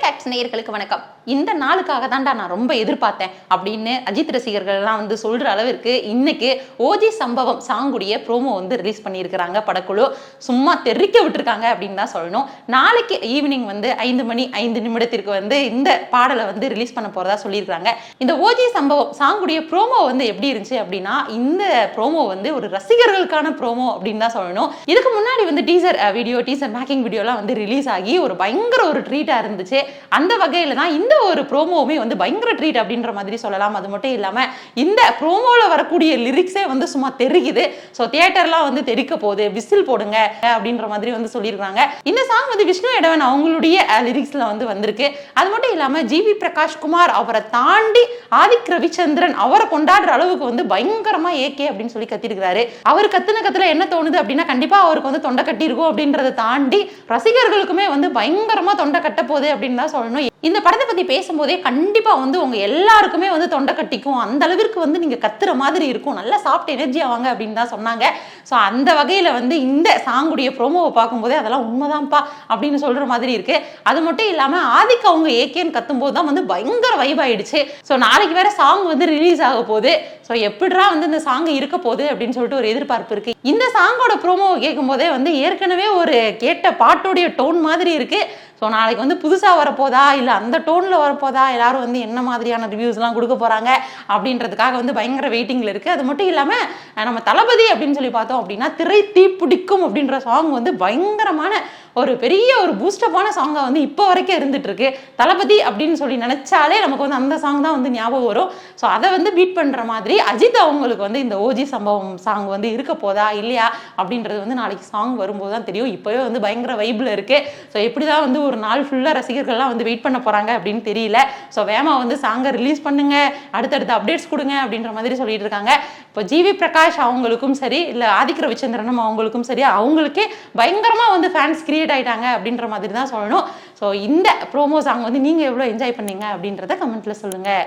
Facts நேயர்களுக்கு வணக்கம். இந்த நாளுக்காக தான்டா நான் ரொம்ப எதிர்பார்த்தேன் அப்படின்னு அஜித் ரசிகர்கள்லாம் வந்து சொல்ற அளவிற்கு இன்னைக்கு ஓஜி சம்பவம் சாங்குடைய ப்ரோமோ வந்து ரிலீஸ் பண்ணியிருக்கிறாங்க படக்குழு. சும்மா தெரிக்க விட்டுருக்காங்க அப்படின்னு தான் சொல்லணும். நாளைக்கு ஈவினிங் வந்து 5:05 வந்து இந்த பாடலை வந்து ரிலீஸ் பண்ண போறதா சொல்லியிருக்காங்க. இந்த ஓஜி சம்பவம் சாங்குடைய ப்ரோமோ வந்து எப்படி இருந்துச்சு அப்படின்னா, இந்த ப்ரோமோ வந்து ஒரு ரசிகர்களுக்கான ப்ரோமோ அப்படின்னு தான் சொல்லணும். இதுக்கு முன்னாடி வந்து டீசர் மேக்கிங் வீடியோலாம் வந்து ரிலீஸ் ஆகி ஒரு பயங்கர ஒரு ட்ரீட்டா இருந்துச்சு. அந்த வகையில தான் இந்த ஒரு ப்ரோமோவுமே வந்து பயங்கர ட்ரீட் அப்படின்ற மாதிரி சொல்லலாம். அது மட்டும் இல்லாம இந்த ப்ரோமோல வரக்கூடிய லிரிக்ஸே வந்து சும்மா தெரியுது. ஸோ தியேட்டர்லாம் வந்து தெரிக்க போகுது, விசில் போடுங்க அப்படின்ற மாதிரி வந்து சொல்லியிருக்காங்க. இந்த சாங் வந்து விஷ்ணு எடவன் அவங்களுடைய லிரிக்ஸ்ல வந்து வந்திருக்கு. அது மட்டும் இல்லாம ஜிவி பிரகாஷ் குமார் அவரை தாண்டி ஆதிக் ரவிச்சந்திரன் அவரை கொண்டாடுற அளவுக்கு வந்து பயங்கரமா ஏகே அப்படின்னு சொல்லி கத்திருக்கிறாரு. அவர் கத்துல என்ன தோணுது அப்படின்னா, கண்டிப்பா அவருக்கு வந்து தொண்டை கட்டி இருக்கும் அப்படின்றத தாண்டி ரசிகர்களுக்குமே வந்து பயங்கரமா தொண்டை கட்ட போகுது அப்படின்னு தான் சொல்லணும். இந்த படத்தை பத்தி பேசும்போதே கண்டிப்பா வந்து உங்க எல்லாருக்குமே வந்து தொண்டை கட்டிக்கும், அந்த அளவிற்கு வந்து நீங்க கத்துற மாதிரி இருக்கும், நல்லா சாப்பிட்டு எனர்ஜி ஆவாங்க அப்படின்னு தான் சொன்னாங்க. ஸோ அந்த வகையில வந்து இந்த சாங்குடைய ப்ரோமோவை பார்க்கும்போதே அதெல்லாம் உண்மைதான்ப்பா அப்படின்னு சொல்ற மாதிரி இருக்கு. அது மட்டும் இல்லாம ஆதிக்கு அவங்க ஏகேன்னு கத்தும்போது தான் வந்து பயங்கர வைப் ஆயிடுச்சு. ஸோ நாளைக்கு வேற சாங் வந்து ரிலீஸ் ஆக போகுது. ஸோ எப்படிடா வந்து இந்த சாங் இருக்க போகுது அப்படின்னு சொல்லிட்டு ஒரு எதிர்பார்ப்பு இருக்கு. இந்த சாங்கோட ப்ரோமோவை கேட்கும் போதே வந்து ஏற்கனவே ஒரு கேட்ட பாட்டோடைய டோன் மாதிரி இருக்கு. ஸோ நாளைக்கு வந்து புதுசாக வரப்போதா இல்லை அந்த டோனில் வரப்போதா, எல்லாரும் வந்து என்ன மாதிரியான ரிவ்யூஸ்லாம் கொடுக்க போகிறாங்க அப்படின்றதுக்காக வந்து பயங்கர வெயிட்டிங்கில் இருக்குது. அது மட்டும் இல்லாமல் நம்ம தளபதி அப்படின்னு சொல்லி பார்த்தோம் அப்படின்னா, திரை தீ பிடிக்கும் அப்படின்ற சாங் வந்து பயங்கரமான ஒரு பெரிய ஒரு பூஸ்டப்பான சாங்காக வந்து இப்போ வரைக்கும் இருந்துட்டு இருக்கு. தளபதி அப்படின்னு சொல்லி நினைச்சாலே நமக்கு வந்து அந்த சாங் தான் வந்து ஞாபகம் வரும். ஸோ அதை வந்து பீட் பண்ணுற மாதிரி அஜித் அவங்களுக்கு வந்து இந்த ஓஜி சம்பவம் சாங் வந்து இருக்க போதா இல்லையா அப்படின்றது வந்து நாளைக்கு சாங் வரும்போது தான் தெரியும். இப்போவே வந்து பயங்கர வைபில் இருக்கு. ஸோ எப்படி தான் வந்து ஒரு நாள் ஃபுல்லாக ரசிகர்கள்லாம் வந்து வெயிட் பண்ண போகிறாங்க அப்படின்னு தெரியல. ஸோ வேமா வந்து சாங்கை ரிலீஸ் பண்ணுங்க, அடுத்தடுத்த அப்டேட்ஸ் கொடுங்க அப்படின்ற மாதிரி சொல்லிட்டு இருக்காங்க. இப்போ ஜிவி பிரகாஷ் அவங்களுக்கும் சரி, இல்லை ஆதிக் ரவிச்சந்திரனும் அவங்களுக்கும் சரி, அவங்களுக்கே பயங்கரமாக வந்து ஃபேன்ஸ் கிரியேட் ஆயிட்டாங்க அப்படின்ற மாதிரி தான் சொல்லணும். ஸோ இந்த ப்ரோமோ சாங் வந்து நீங்கள் எவ்வளோ என்ஜாய் பண்ணீங்க அப்படின்றத கமெண்ட்ல சொல்லுங்கள்.